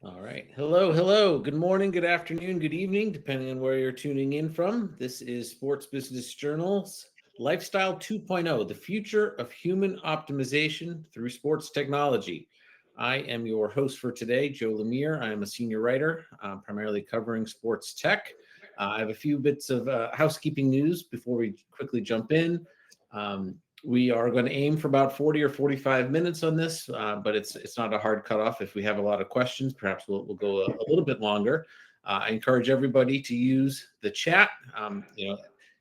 All right. Hello, hello. Good morning, good afternoon, good evening, depending on where you're tuning in from. This is Sports Business Journal's Lifestyle 2.0, the future of human optimization through sports technology. I am your host for today, Joe Lemire. I am a senior writer, primarily covering sports tech. I have a few bits of housekeeping news before we quickly jump in. We are going to aim for about 40 or 45 minutes on this, but it's not a hard cutoff. If we have a lot of questions, perhaps we'll go a little bit longer. I encourage everybody to use the chat.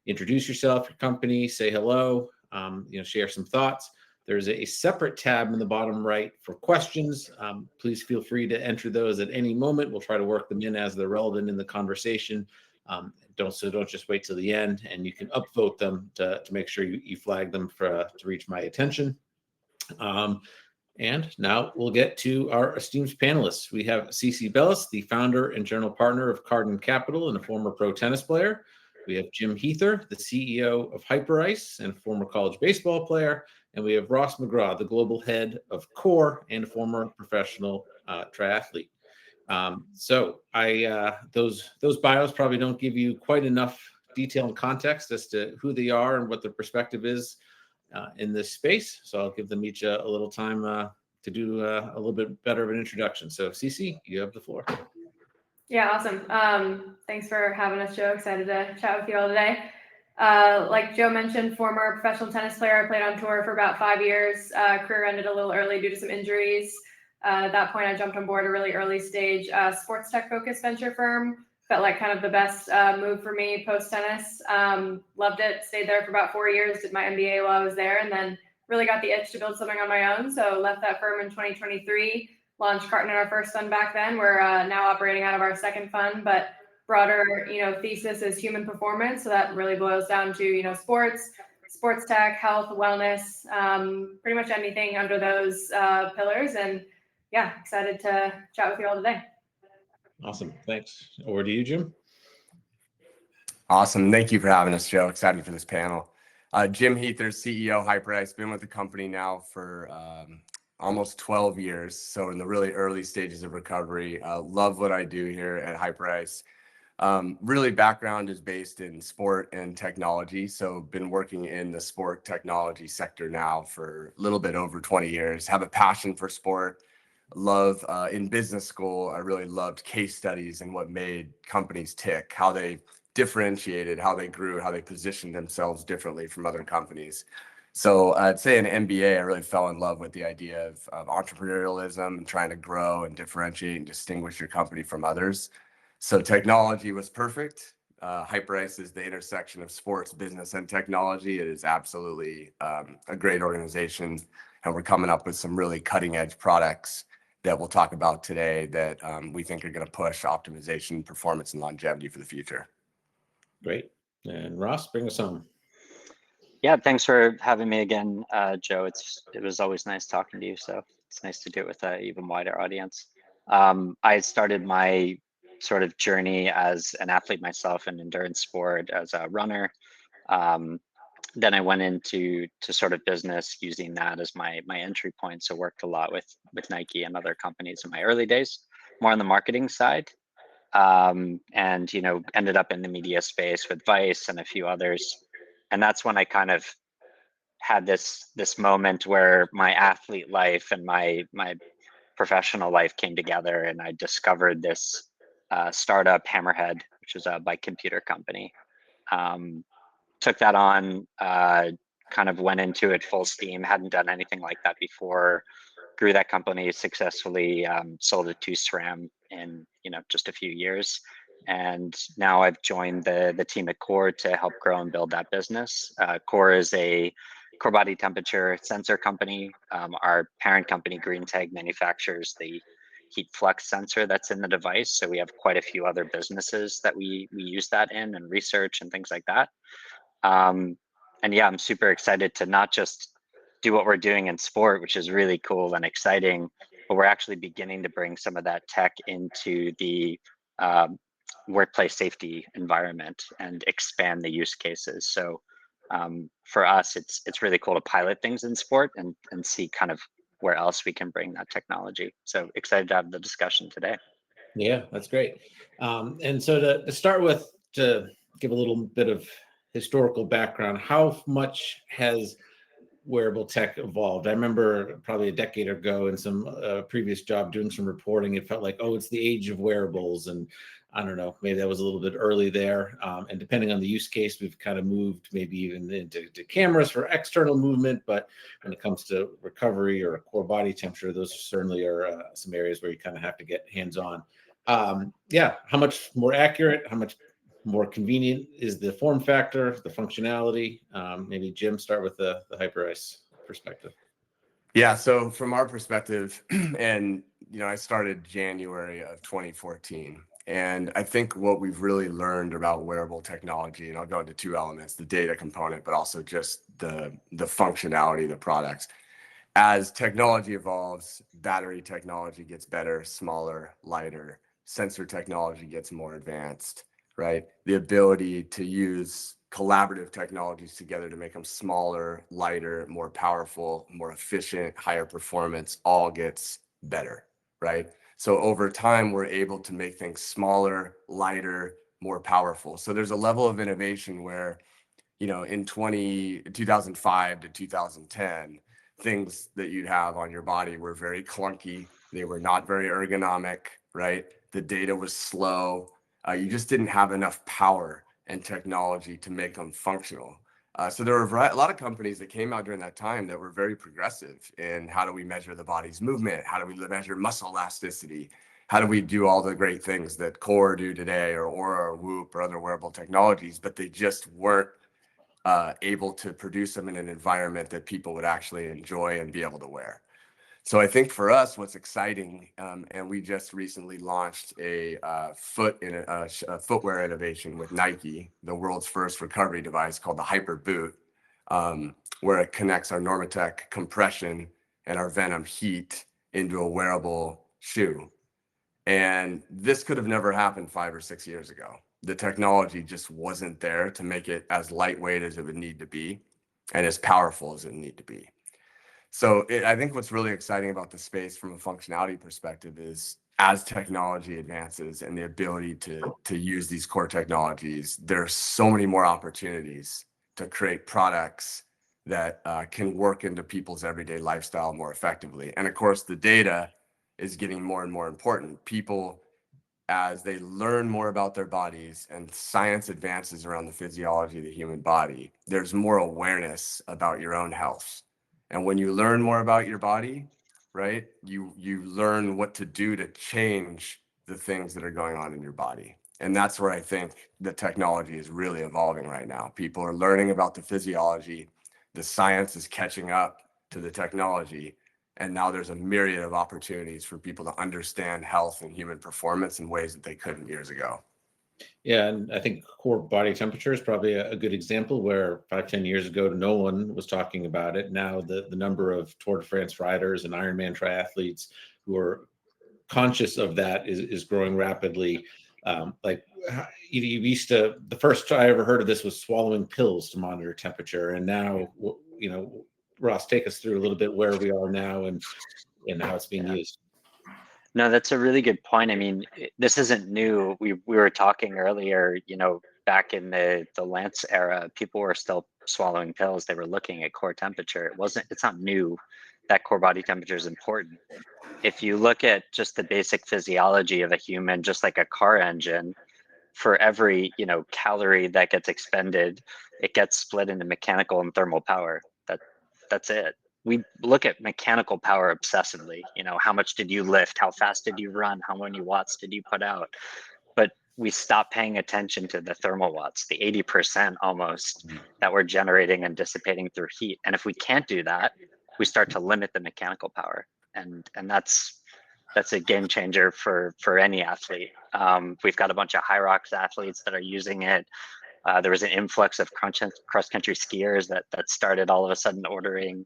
Introduce yourself, your company, say hello. Share some thoughts. There's a separate tab in the bottom right for questions. Please feel free to enter those at any moment. We'll try to work them in as they're relevant in the conversation. Don't just wait till the end, and you can upvote them to make sure you flag them to reach my attention. And now we'll get to our esteemed panelists. We have Cici Bellis, the founder and general partner of Cardinal Capital and a former pro tennis player. We have Jim Huether, the CEO of Hyperice and a former college baseball player. And we have Ross McGraw, the global head of Core and a former professional triathlete. Those bios probably don't give you quite enough detail and context as to who they are and what their perspective is in this space. So I'll give them each a little time to do a little bit better of an introduction. So Cici, you have the floor. Yeah, awesome. Thanks for having us, Joe. Excited to chat with you all today. Like Joe mentioned, former professional tennis player. I played on tour for about 5 years. Career ended a little early due to some injuries. At that point, I jumped on board a really early stage sports tech focused venture firm. Felt like kind of the best move for me post tennis. Loved it. Stayed there for about 4 years. Did my MBA while I was there, and then really got the itch to build something on my own. So left that firm in 2023. Launched Cardinal, our first fund back then. We're now operating out of our second fund, but broader, thesis is human performance. So that really boils down to, sports tech, health, wellness, pretty much anything under those pillars. And yeah, excited to chat with you all today. Awesome. Thanks. Over to you, Jim. Awesome. Thank you for having us, Joe. Excited for this panel. Jim Huether, CEO, Hyperice. Been with the company now for almost 12 years. So in the really early stages of recovery. Love what I do here at Hyperice. Really background is based in sport and technology. So been working in the sport technology sector now for a little bit over 20 years. Have a passion for sport. Love in business school, I really loved case studies and what made companies tick, how they differentiated, how they grew, how they positioned themselves differently from other companies. So I'd say in MBA, I really fell in love with the idea of entrepreneurialism and trying to grow and differentiate and distinguish your company from others. So technology was perfect. Hyperice is the intersection of sports, business, and technology. It is absolutely a great organization. And we're coming up with some really cutting edge products that we'll talk about today that we think are going to push optimization, performance, and longevity for the future. Great. And Ross, bring us home. Yeah, thanks for having me again, Joe. It was always nice talking to you, so it's nice to do it with an even wider audience. I started my sort of journey as an athlete myself in endurance sport as a runner. Then I went into sort of business using that as my entry point. So worked a lot with Nike and other companies in my early days, more on the marketing side. And ended up in the media space with Vice and a few others. And that's when I kind of had this moment where my athlete life and my professional life came together, and I discovered this startup, Hammerhead, which was a bike computer company. Took that on, kind of went into it full steam, hadn't done anything like that before, grew that company successfully, sold it to SRAM in just a few years. And now I've joined the team at Core to help grow and build that business. Core is a core body temperature sensor company. Our parent company, GreenTag, manufactures the heat flux sensor that's in the device. So we have quite a few other businesses that we use that in, and research and things like that. And yeah, I'm super excited to not just do what we're doing in sport, which is really cool and exciting, but we're actually beginning to bring some of that tech into the workplace safety environment and expand the use cases. So for us, it's really cool to pilot things in sport and see kind of where else we can bring that technology. So excited to have the discussion today. Yeah, that's great. And so to start with, to give a little bit of historical background, how much has wearable tech evolved? I remember probably a decade ago in some previous job doing some reporting, it felt like, oh, it's the age of wearables. And I don't know, maybe that was a little bit early there. And depending on the use case, we've kind of moved maybe even into cameras for external movement. But when it comes to recovery or core body temperature, those certainly are some areas where you kind of have to get hands-on. Yeah, how much more accurate, how much more convenient is the form factor, the functionality? Maybe Jim, start with the Hyperice perspective. Yeah, so from our perspective, and I started January of 2014, and I think what we've really learned about wearable technology, and I'll go into two elements: the data component, but also just the functionality of the products. As technology evolves, battery technology gets better, smaller, lighter, sensor technology gets more advanced, right? The ability to use collaborative technologies together to make them smaller, lighter, more powerful, more efficient, higher performance, all gets better, right? So over time, we're able to make things smaller, lighter, more powerful. So there's a level of innovation where, in 2005 to 2010, things that you'd have on your body were very clunky. They were not very ergonomic, right? The data was slow. You just didn't have enough power and technology to make them functional. So there were a lot of companies that came out during that time that were very progressive in how do we measure the body's movement? How do we measure muscle elasticity? How do we do all the great things that Core do today, or Aura or Whoop or other wearable technologies, but they just weren't able to produce them in an environment that people would actually enjoy and be able to wear. So I think for us, what's exciting, and we just recently launched a footwear innovation with Nike, the world's first recovery device called the Hyper Boot, where it connects our Normatec compression and our Venom heat into a wearable shoe. And this could have never happened 5 or 6 years ago. The technology just wasn't there to make it as lightweight as it would need to be and as powerful as it need to be. So I think what's really exciting about the space from a functionality perspective is, as technology advances and the ability to use these core technologies, there's so many more opportunities to create products that can work into people's everyday lifestyle more effectively. And of course, the data is getting more and more important. People, as they learn more about their bodies and science advances around the physiology of the human body, there's more awareness about your own health. And when you learn more about your body, right, you learn what to do to change the things that are going on in your body. And that's where I think the technology is really evolving right now. People are learning about the physiology. The science is catching up to the technology. And now there's a myriad of opportunities for people to understand health and human performance in ways that they couldn't years ago. Yeah, and I think core body temperature is probably a good example where 5-10 years ago, no one was talking about it. Now the number of Tour de France riders and Ironman triathletes who are conscious of that is growing rapidly. Like you used to, the first I ever heard of this was swallowing pills to monitor temperature. And now, Ross, take us through a little bit where we are now and how it's being used. No, that's a really good point. I mean, this isn't new. We were talking earlier, back in the Lance era, people were still swallowing pills. They were looking at core temperature. It's not new that core body temperature is important. If you look at just the basic physiology of a human, just like a car engine, for every, calorie that gets expended, it gets split into mechanical and thermal power. That's it. We look at mechanical power obsessively. How much did you lift? How fast did you run? How many watts did you put out? But we stop paying attention to the thermal watts, the 80% almost that we're generating and dissipating through heat. And if we can't do that, we start to limit the mechanical power. And that's a game changer for any athlete. We've got a bunch of high rocks athletes that are using it. There was an influx of cross-country skiers that started all of a sudden ordering.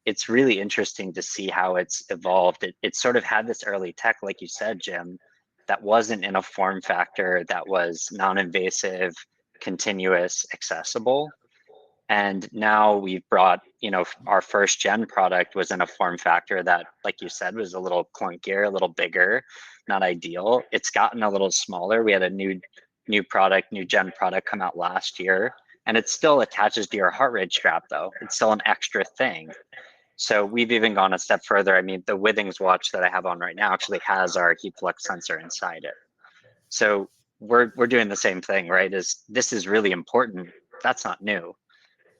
It's really interesting to see how it's evolved. It sort of had this early tech, like you said, Jim, that wasn't in a form factor that was non-invasive, continuous, accessible. And now we've brought, our first gen product was in a form factor that, like you said, was a little clunkier, a little bigger, not ideal. It's gotten a little smaller. We had a new gen product come out last year, and it still attaches to your heart rate strap though. It's still an extra thing. So we've even gone a step further. I mean, the Withings watch that I have on right now actually has our heat flux sensor inside it. So we're doing the same thing, right? This is really important. That's not new.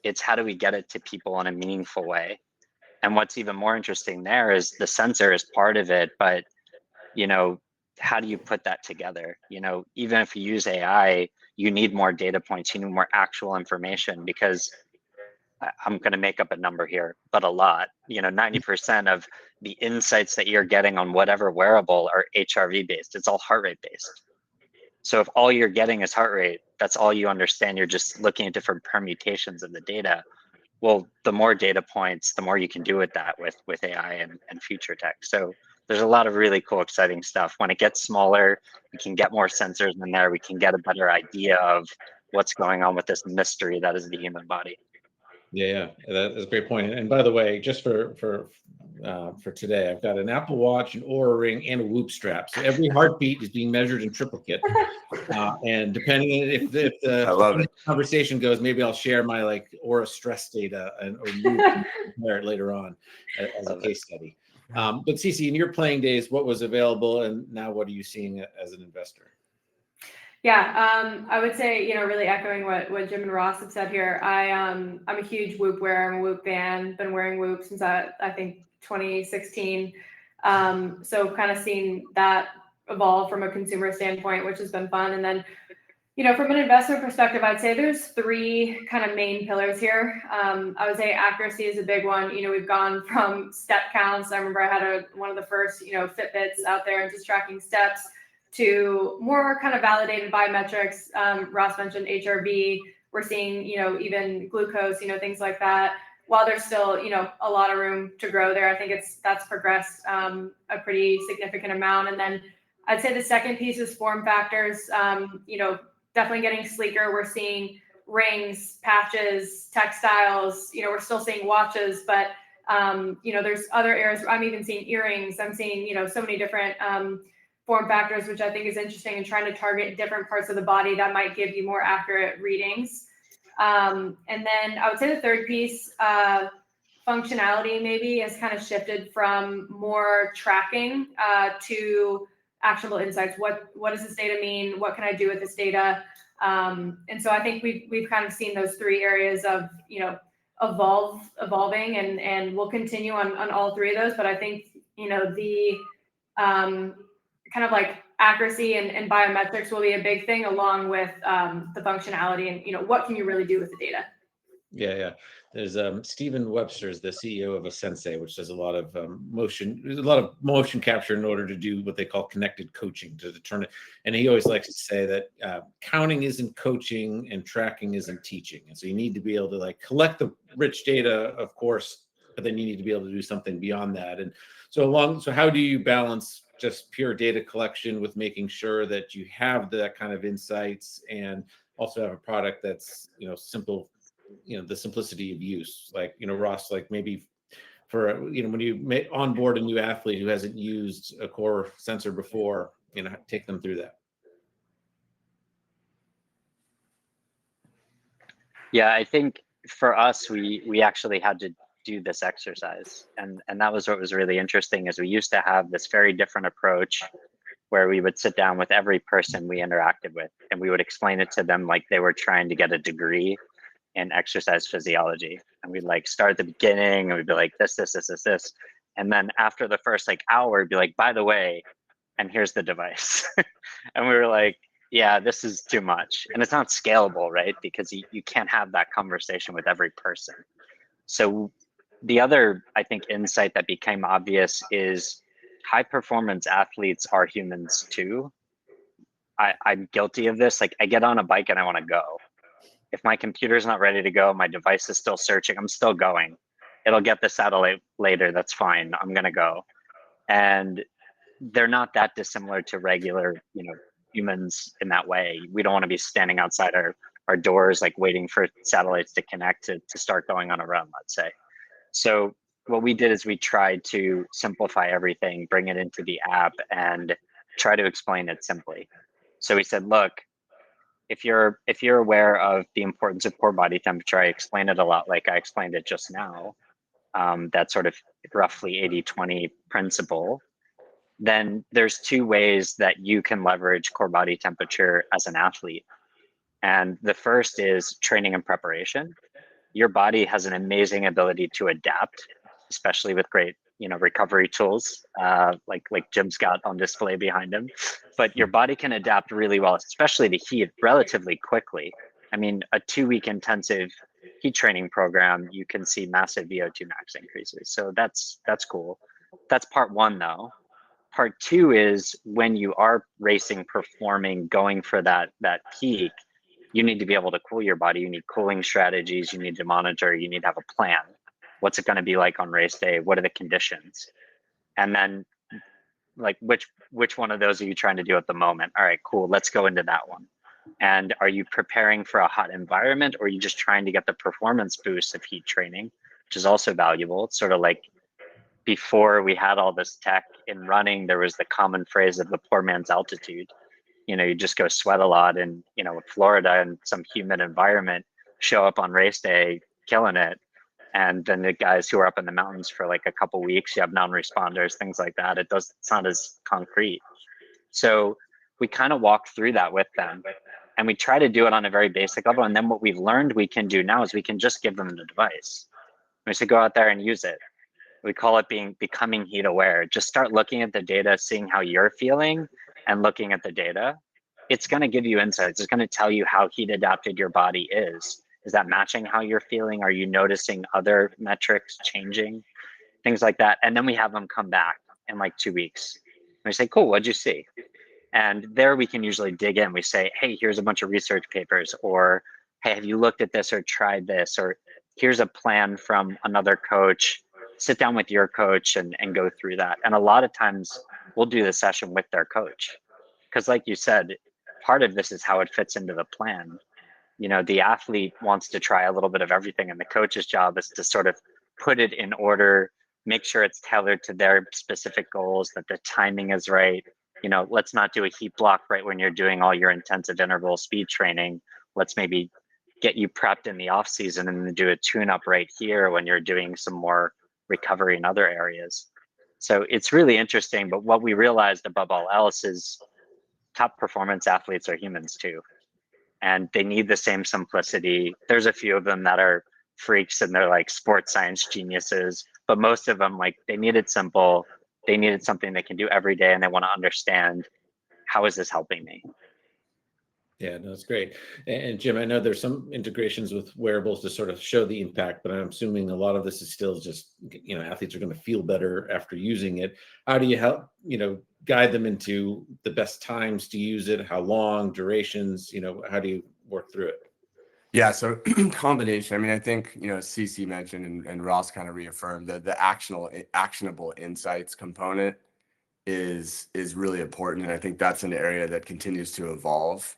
It's how do we get it to people in a meaningful way? And what's even more interesting there is the sensor is part of it, but how do you put that together? Even if you use AI, you need more data points, you need more actual information, because I'm going to make up a number here, but a lot, 90% of the insights that you're getting on whatever wearable are HRV based. It's all heart rate based. So if all you're getting is heart rate, that's all you understand. You're just looking at different permutations of the data. Well, the more data points, the more you can do with that with AI and future tech. So there's a lot of really cool, exciting stuff. When it gets smaller, we can get more sensors in there. We can get a better idea of what's going on with this mystery that is the human body. Yeah, that's a great point. And by the way, just for today, I've got an Apple Watch, an Oura Ring, and a Whoop strap. So every heartbeat is being measured in triplicate. And depending on if the conversation goes, maybe I'll share my Oura stress data or compare it later on as a case study. But Cici, in your playing days, what was available, and now what are you seeing as an investor? Yeah, I would say, really echoing what Jim and Ross have said here. I'm a huge Whoop wearer. I'm a Whoop fan. Been wearing Whoop since I think 2016. So kind of seen that evolve from a consumer standpoint, which has been fun. And then, from an investment perspective, I'd say there's three kind of main pillars here. I would say accuracy is a big one. We've gone from step counts. I remember I had one of the first, Fitbits out there and just tracking steps, to more kind of validated biometrics. Ross mentioned HRV. We're seeing, even glucose, things like that. While there's still, a lot of room to grow there, I think that's progressed a pretty significant amount. And then I'd say the second piece is form factors. Definitely getting sleeker. We're seeing rings, patches, textiles. We're still seeing watches, but there's other areas. I'm even seeing earrings. I'm seeing, so many different form factors, which I think is interesting, and trying to target different parts of the body that might give you more accurate readings. And then I would say the third piece, functionality maybe, has kind of shifted from more tracking to actionable insights. What does this data mean? What can I do with this data? And so I think we've kind of seen those three areas of, evolving, and we'll continue on all three of those. But I think, the kind of accuracy and biometrics will be a big thing, along with the functionality and, what can you really do with the data? Yeah. There's Stephen Webster's the CEO of a Sensei, which does a lot of motion capture in order to do what they call connected coaching to determine. And he always likes to say that counting isn't coaching and tracking isn't teaching. And so you need to be able to collect the rich data, of course, but then you need to be able to do something beyond that. And so how do you balance just pure data collection with making sure that you have that kind of insights, and also have a product that's, simple, the simplicity of use, Ross, maybe for, when you onboard a new athlete who hasn't used a core sensor before, take them through that. Yeah, I think for us, we actually had to do this exercise, and that was what was really interesting. Is we used to have this very different approach where we would sit down with every person we interacted with, and we would explain it to them like they were trying to get a degree in exercise physiology. And we'd start at the beginning, and we'd be like, this. And then after the first hour, we'd be like, by the way, and here's the device. And we were like, yeah, this is too much. And it's not scalable, right? Because you can't have that conversation with every person. So the other, I think, insight that became obvious is high performance athletes are humans too. I'm guilty of this. I get on a bike and I want to go. If my computer's not ready to go, my device is still searching, I'm still going. It'll get the satellite later, that's fine, I'm gonna go. And they're not that dissimilar to regular, humans in that way. We don't want to be standing outside our our doors, like waiting for satellites to connect to start going on a run, let's say. So what we did is we tried to simplify everything, bring it into the app, and try to explain it simply. So we said, look, if you're aware of the importance of core body temperature, I explained it a lot like I explained it just now, that sort of roughly 80-20 principle, then there's two ways that you can leverage core body temperature as an athlete. And the first is training and preparation. Your body has an amazing ability to adapt, especially with great, recovery tools, like Jim's got on display behind him. But your body can adapt really well, especially to heat, relatively quickly. I mean, a 2-week intensive heat training program, you can see massive VO2 max increases. So that's cool. That's part one, though. Part two is when you are racing, performing, going for that peak, you need to be able to cool your body. You need cooling strategies. You need to monitor. You need to have a plan. What's it going to be like on race day? What are the conditions? And then, like, which one of those are you trying to do at the moment? All right, cool. Let's go into that one. And are you preparing for a hot environment, or are you just trying to get the performance boost of heat training, which is also valuable? It's sort of like before we had all this tech in running, there was the common phrase of the poor man's altitude. You just go sweat a lot in, Florida in some humid environment, show up on race day, killing it. And then the guys who are up in the mountains for like a couple weeks, you have non-responders, things like that. It's not as concrete. So we kind of walk through that with them, and we try to do it on a very basic level. And then what we've learned we can do now is we can just give them the device. We say, go out there and use it. We call it becoming heat aware. Just start looking at the data, seeing how you're feeling, and looking at the data. It's going to give you insights. It's going to tell you how heat adapted your body is. Is that matching how you're feeling? Are you noticing other metrics changing? Things like that. And then we have them come back in like 2 weeks. And we say, cool, what'd you see? And there we can usually dig in. We say, hey, here's a bunch of research papers, or hey, have you looked at this or tried this? Or here's a plan from another coach. Sit down with your coach and go through that. And a lot of times we'll do the session with their coach. Because like you said, part of this is how it fits into the plan. The athlete wants to try a little bit of everything, and the coach's job is to sort of put it in order, make sure it's tailored to their specific goals, that the timing is right. Let's not do a heat block right when you're doing all your intensive interval speed training. Let's maybe get you prepped in the off season and then do a tune-up right here when you're doing some more recovery in other areas. So it's really interesting. But what we realized above all else is top performance athletes are humans too. And they need the same simplicity. There's a few of them that are freaks and they're like sports science geniuses, but most of them, like, they need it simple. They needed something they can do every day, and they want to understand, how is this helping me? Yeah, no, it's great. And Jim, I know there's some integrations with wearables to sort of show the impact, but I'm assuming a lot of this is still just, athletes are going to feel better after using it. How do you help, guide them into the best times to use it? How long, durations, how do you work through it? Yeah, so combination. I mean, I think, Cici mentioned and Ross kind of reaffirmed that the actionable insights component is really important. And I think that's an area that continues to evolve.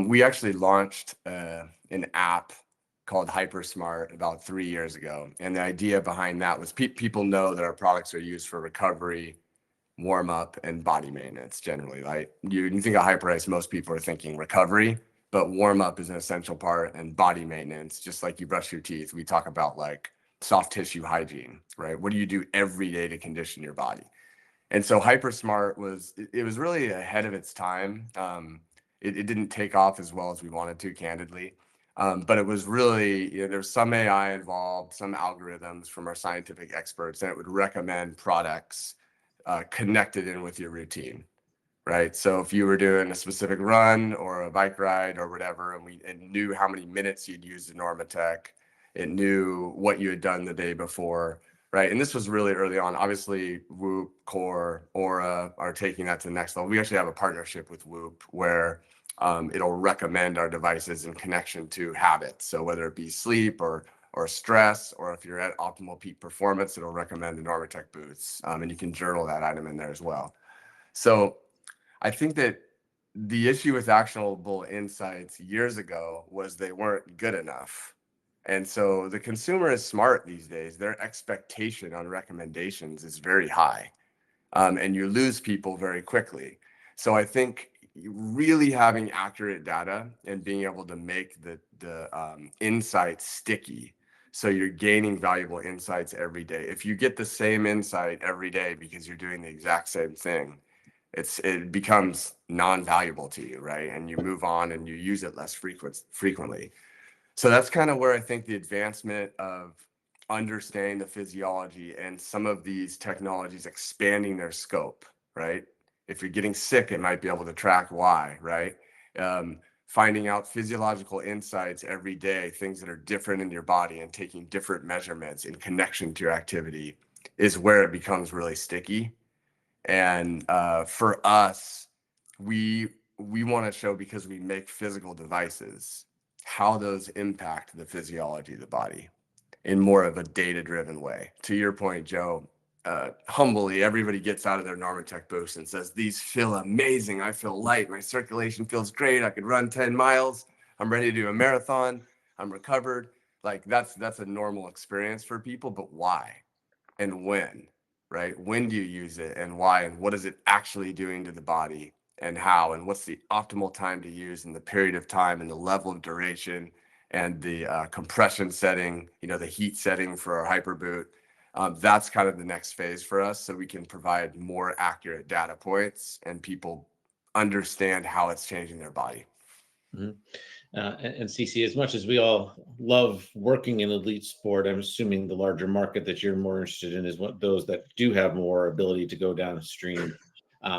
We actually launched an app called HyperSmart about 3 years ago. And the idea behind that was people know that our products are used for recovery, warm up, and body maintenance generally. Like you think of Hyperice, most people are thinking recovery, but warm up is an essential part, and body maintenance, just like you brush your teeth, we talk about like soft tissue hygiene, right? What do you do every day to condition your body? And so HyperSmart was really ahead of its time. It didn't take off as well as we wanted to, candidly. But it was really, there's some AI involved, some algorithms from our scientific experts, and it would recommend products connected in with your routine, right? So if you were doing a specific run or a bike ride or whatever, and it knew how many minutes you'd used the Normatec, it knew what you had done the day before, right? And this was really early on. Obviously, Whoop, Core, Aura are taking that to the next level. We actually have a partnership with Whoop where it'll recommend our devices in connection to habits. So whether it be sleep or stress, or if you're at optimal peak performance, it'll recommend the Normatec boots. And you can journal that item in there as well. So I think that the issue with actionable insights years ago was they weren't good enough. And so the consumer is smart these days. Their expectation on recommendations is very high, and you lose people very quickly. So I think really having accurate data and being able to make the insights sticky, so you're gaining valuable insights every day. If you get the same insight every day because you're doing the exact same thing, it becomes non-valuable to you, right? And you move on and you use it less frequently. So that's kind of where I think the advancement of understanding the physiology and some of these technologies expanding their scope, right? If you're getting sick, it might be able to track why, right? Finding out physiological insights every day, things that are different in your body and taking different measurements in connection to your activity is where it becomes really sticky. And for us, we want to show, because we make physical devices, how those impact the physiology of the body in more of a data-driven way. To your point, Joe, humbly, everybody gets out of their Normatec booths and says, these feel amazing. I feel light. My circulation feels great. I could run 10 miles. I'm ready to do a marathon. I'm recovered. Like that's a normal experience for people, but why and when, right? When do you use it and why, and what is it actually doing to the body and how, and what's the optimal time to use and the period of time and the level of duration and the compression setting, the heat setting for our hyper boot. That's kind of the next phase for us, so we can provide more accurate data points and people understand how it's changing their body. Mm-hmm. And Cici, as much as we all love working in elite sport, I'm assuming the larger market that you're more interested in is those that do have more ability to go downstream.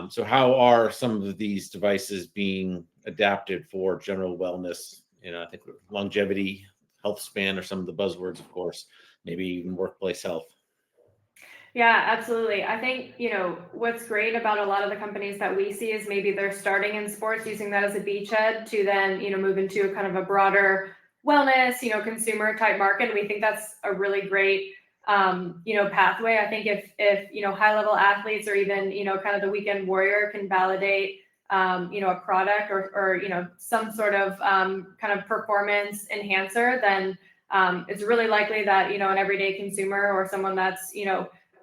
So how are some of these devices being adapted for general wellness? I think longevity, health span are some of the buzzwords, of course, maybe even workplace health. Yeah, absolutely. I think, what's great about a lot of the companies that we see is maybe they're starting in sports, using that as a beachhead to then, move into a kind of a broader wellness, consumer type market. And we think that's a really great, pathway. I think if high level athletes or even, kind of the weekend warrior can validate, a product or some sort of kind of performance enhancer, then it's really likely that, an everyday consumer or someone that's,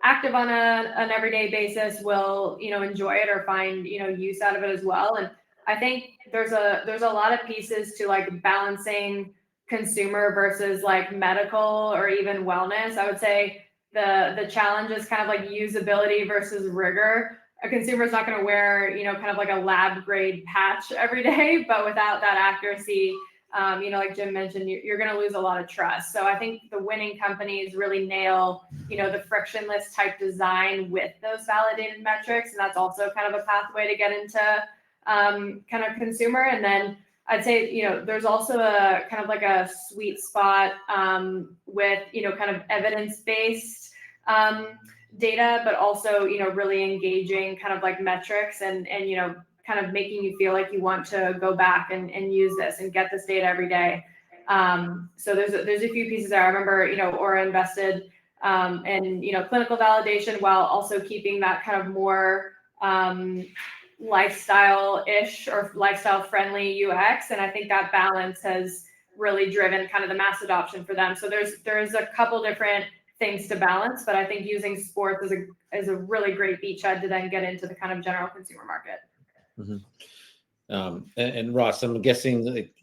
active on an everyday basis will, enjoy it or find, use out of it as well. And I think there's a lot of pieces to like balancing consumer versus like medical or even wellness. I would say the challenge is kind of like usability versus rigor. A consumer is not going to wear, kind of like a lab grade patch every day, but without that accuracy, like Jim mentioned, you're going to lose a lot of trust. So I think the winning companies really nail, the frictionless type design with those validated metrics. And that's also kind of a pathway to get into kind of consumer. And then I'd say, there's also a kind of like a sweet spot with, kind of evidence-based data, but also, really engaging kind of like metrics and kind of making you feel like you want to go back and use this and get this data every day. So there's a few pieces there. I remember, Aura invested in, clinical validation while also keeping that kind of more lifestyle-ish or lifestyle-friendly UX. And I think that balance has really driven kind of the mass adoption for them. So there's a couple different things to balance, but I think using sports is a really great beachhead to then get into the kind of general consumer market. Mm-hmm. And Ross, I'm guessing like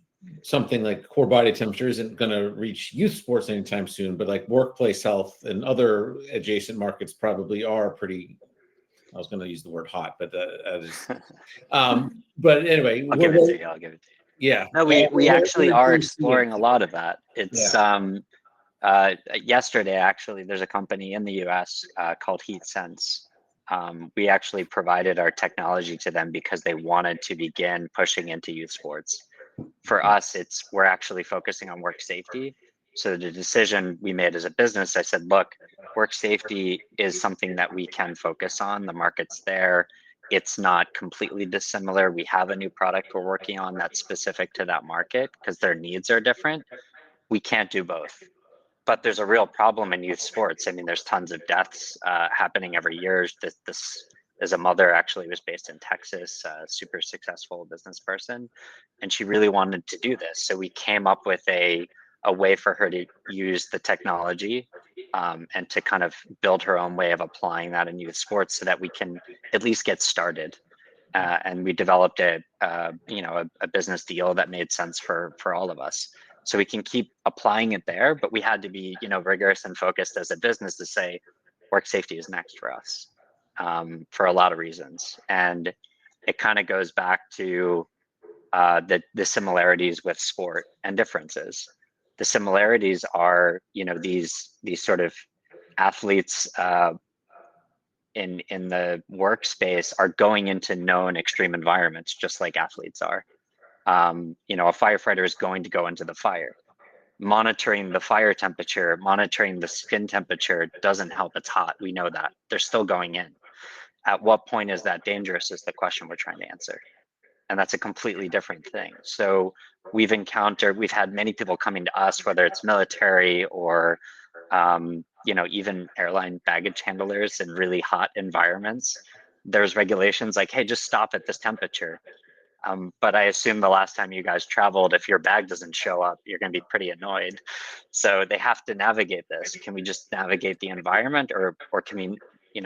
something like core body temperature isn't going to reach youth sports anytime soon, but like workplace health and other adjacent markets probably are pretty. I was going to use the word hot, but but anyway, I'll give it to you. Yeah. No, we actually are exploring a lot of that. It's yesterday, actually, there's a company in the US called HeatSense. We actually provided our technology to them because they wanted to begin pushing into youth sports. For us, we're actually focusing on work safety. So the decision we made as a business, I said, look, work safety is something that we can focus on. The market's there. It's not completely dissimilar. We have a new product we're working on that's specific to that market because their needs are different. We can't do both. But there's a real problem in youth sports. I mean, there's tons of deaths happening every year. This is a mother, actually was based in Texas, a super successful business person, and she really wanted to do this. So we came up with a way for her to use the technology, and to kind of build her own way of applying that in youth sports so that we can at least get started. And we developed a business deal that made sense for all of us. So we can keep applying it there, but we had to be, rigorous and focused as a business to say work safety is next for us, for a lot of reasons. And it kind of goes back to the similarities with sport and differences. The similarities are, these sort of athletes in the workspace are going into known extreme environments, just like athletes are. A firefighter is going to go into the fire. Monitoring the fire temperature, monitoring the skin temperature doesn't help. It's hot. We know that. They're still going in. At what point is that dangerous is the question we're trying to answer. And that's a completely different thing. So we've had many people coming to us, whether it's military or even airline baggage handlers in really hot environments. There's regulations like, hey, just stop at this temperature. But I assume the last time you guys traveled, if your bag doesn't show up, you're going to be pretty annoyed. So they have to navigate this. Can we just navigate the environment, or can we,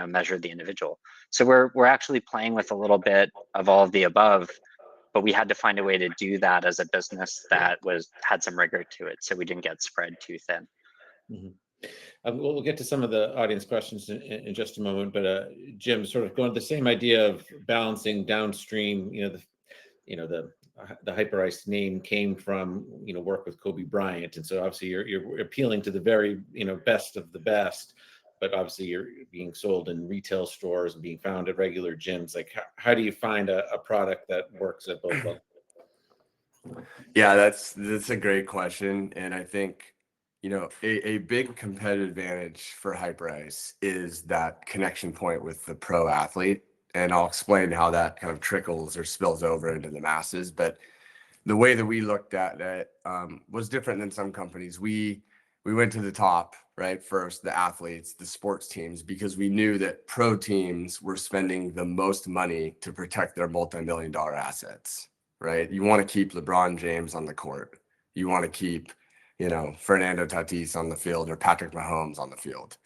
measure the individual? So we're actually playing with a little bit of all of the above, but we had to find a way to do that as a business that had some rigor to it, so we didn't get spread too thin. Mm-hmm. We'll get to some of the audience questions in just a moment, but Jim, sort of going to the same idea of balancing downstream. The Hyperice name came from work with Kobe Bryant, and so obviously you're appealing to the very best of the best, but obviously you're being sold in retail stores and being found at regular gyms. Like, how do you find a product that works at both levels? Yeah, that's a great question, and I think a big competitive advantage for Hyperice is that connection point with the pro athlete, and I'll explain how that kind of trickles or spills over into the masses. But the way that we looked at it was different than some companies. We went to the top, right? First, the athletes, the sports teams, because we knew that pro teams were spending the most money to protect their multi-million-dollar assets, right? You want to keep LeBron James on the court. You want to keep, Fernando Tatis on the field or Patrick Mahomes on the field.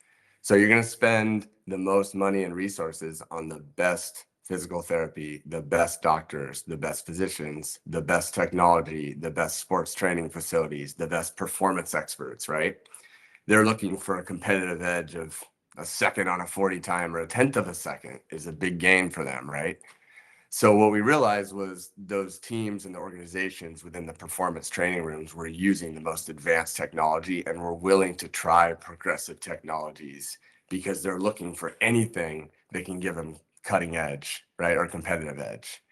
So you're going to spend the most money and resources on the best physical therapy, the best doctors, the best physicians, the best technology, the best sports training facilities, the best performance experts, right? They're looking for a competitive edge of a second on a 40 time, or a tenth of a second is a big gain for them, right? So what we realized was those teams and the organizations within the performance training rooms were using the most advanced technology and were willing to try progressive technologies because they're looking for anything that can give them cutting edge, right, or competitive edge.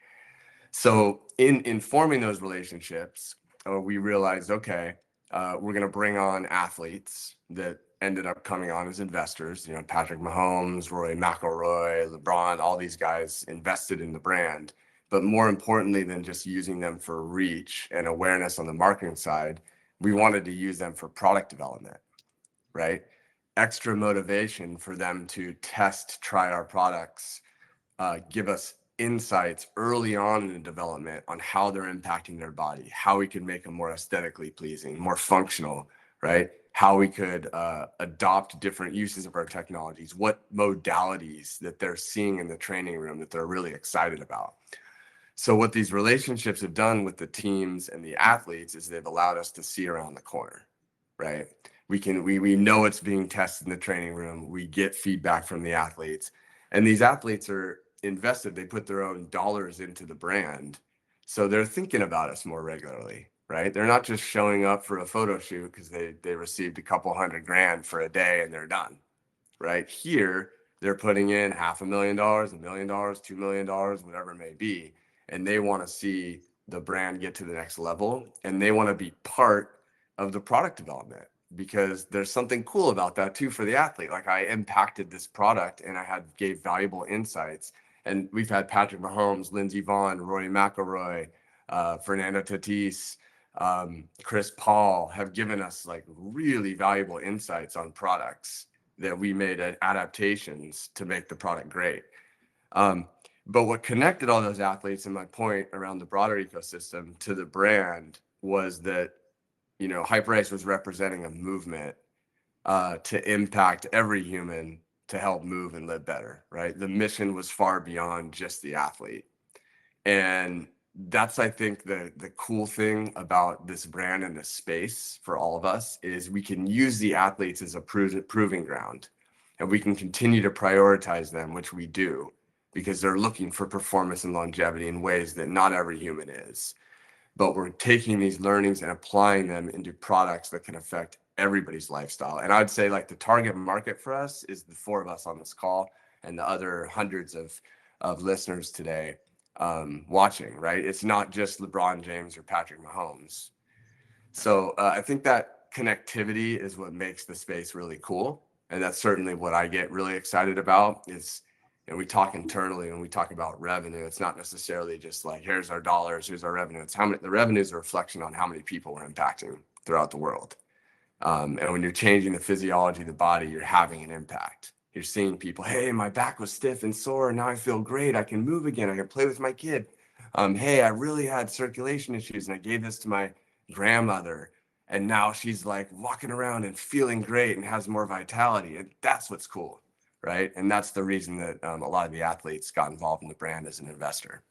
So in forming those relationships, we realized, okay, we're going to bring on athletes that ended up coming on as investors. Patrick Mahomes, Rory McIlroy, LeBron, all these guys invested in the brand. But more importantly than just using them for reach and awareness on the marketing side, we wanted to use them for product development, right? Extra motivation for them to try our products, give us insights early on in the development on how they're impacting their body, how we can make them more aesthetically pleasing, more functional, right? How we could adopt different uses of our technologies, what modalities that they're seeing in the training room that they're really excited about. So what these relationships have done with the teams and the athletes is they've allowed us to see around the corner, right? We know it's being tested in the training room. We get feedback from the athletes, and these athletes are invested. They put their own dollars into the brand, so they're thinking about us more regularly, right? They're not just showing up for a photo shoot because they received a couple $100,000 for a day and they're done, right? Here they're putting in $500,000, $1 million, $2 million, whatever it may be, and they want to see the brand get to the next level, and they want to be part of the product development, because there's something cool about that too for the athlete. Like, I impacted this product and I gave valuable insights. And we've had Patrick Mahomes, Lindsey Vonn, Rory McIlroy, Fernando Tatis, Chris Paul have given us like really valuable insights on products that we made adaptations to make the product great. But what connected all those athletes, and my point around the broader ecosystem, to the brand was that, you know, Hyperice was representing a movement to impact every human to help move and live better, right? The mission was far beyond just the athlete. And that's, I think, the cool thing about this brand and this space for all of us is we can use the athletes as a proving ground, and we can continue to prioritize them, which we do, because they're looking for performance and longevity in ways that not every human is. But we're taking these learnings and applying them into products that can affect everybody's lifestyle. And I'd say, like, the target market for us is the four of us on this call and the other hundreds of listeners today watching, right? It's not just LeBron James or Patrick Mahomes. So I think that connectivity is what makes the space really cool. And that's certainly what I get really excited about is, and we talk internally when we talk about revenue, it's not necessarily just like, here's our dollars, here's our revenue. It's how many, the revenue is a reflection on how many people we're impacting throughout the world. And when you're changing the physiology of the body, you're having an impact. You're seeing people, hey, my back was stiff and sore, and now I feel great. I can move again. I can play with my kid. Hey, I really had circulation issues, and I gave this to my grandmother, and now she's like walking around and feeling great and has more vitality. And that's what's cool, right? And that's the reason that a lot of the athletes got involved in the brand as an investor.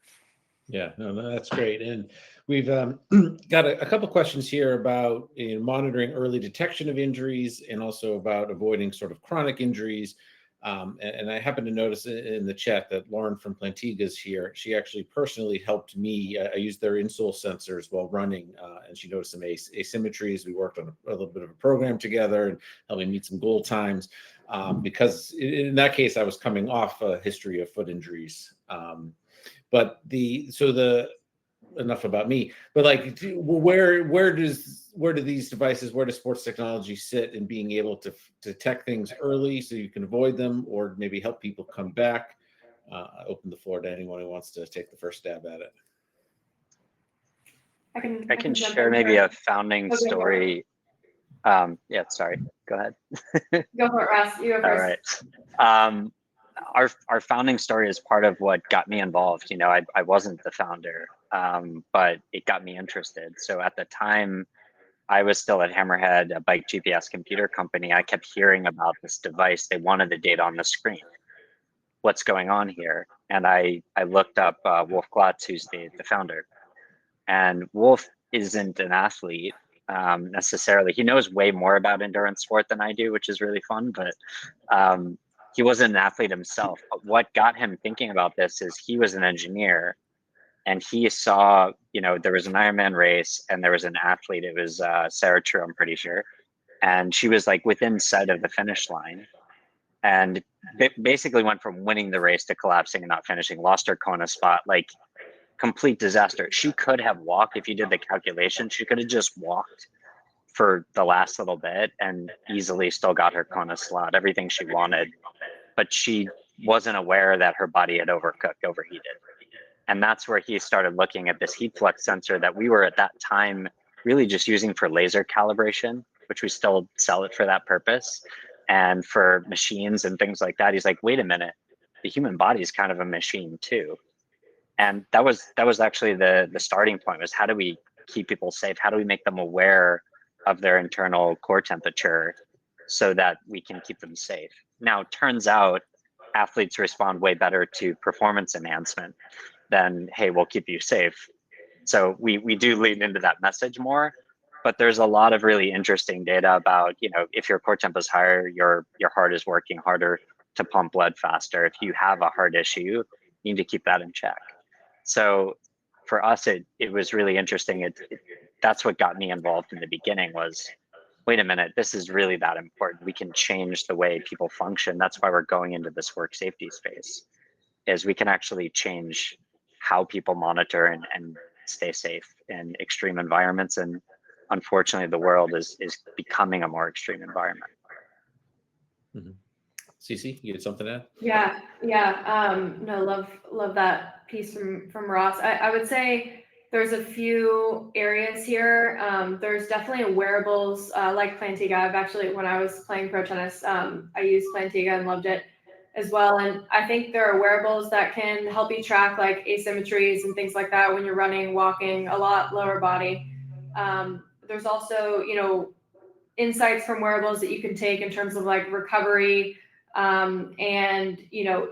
Yeah, no, that's great. And we've got a couple questions here about monitoring early detection of injuries and also about avoiding sort of chronic injuries. And I happen to notice in the chat that Lauren from Plantiga is here. She actually personally helped me. I used their insole sensors while running, and she noticed some asymmetries. We worked on a little bit of a program together and helped me meet some goal times. Because in that case, I was coming off a history of foot injuries. But enough about me, but like, where do these devices, where does sports technology sit in being able to detect things early so you can avoid them, or maybe help people come back? I open the floor to anyone who wants to take the first stab at it. I can share maybe a founding story. Yeah, sorry, go ahead. Go for it, Ross. You go first. All right. Our founding story is part of what got me involved. You know, I wasn't the founder, but it got me interested. So at the time, I was still at Hammerhead, a bike GPS computer company. I kept hearing about this device. They wanted the data on the screen. What's going on here? And I looked up Wolf Glotz, who's the founder. And Wolf isn't an athlete necessarily. He knows way more about endurance sport than I do, which is really fun, but he wasn't an athlete himself. But what got him thinking about this is he was an engineer, and he saw, you know, there was an Ironman race and there was an athlete. It was Sarah True, I'm pretty sure. And she was like within sight of the finish line, and basically went from winning the race to collapsing and not finishing, lost her Kona spot, like complete disaster. She could have walked. If you did the calculation, she could have just walked for the last little bit and easily still got her Kona slot, everything she wanted. But she wasn't aware that her body had overheated. And that's where he started looking at this heat flux sensor that we were at that time really just using for laser calibration, which we still sell it for that purpose, and for machines and things like that. He's like, wait a minute, the human body is kind of a machine too. And that was actually the starting point, was how do we keep people safe? How do we make them aware of their internal core temperature so that we can keep them safe? Now, it turns out athletes respond way better to performance enhancement than, hey, we'll keep you safe. So we do lean into that message more, but there's a lot of really interesting data about, you know, if your core temp is higher, your heart is working harder to pump blood faster. If you have a heart issue, you need to keep that in check. So for us, it was really interesting. That's what got me involved in the beginning was, wait a minute, this is really that important. We can change the way people function. That's why we're going into this work safety space, is we can actually change how people monitor and stay safe in extreme environments. And unfortunately, the world is becoming a more extreme environment. Mm-hmm. Cici, you had something to add? Yeah. No, love that piece from Ross. I would say there's a few areas here. There's definitely wearables like Plantiga. I've actually, when I was playing pro tennis, I used Plantiga and loved it. as well. And I think there are wearables that can help you track like asymmetries and things like that when you're running, walking, a lot lower body. There's also, you know, insights from wearables that you can take in terms of like recovery, and, you know,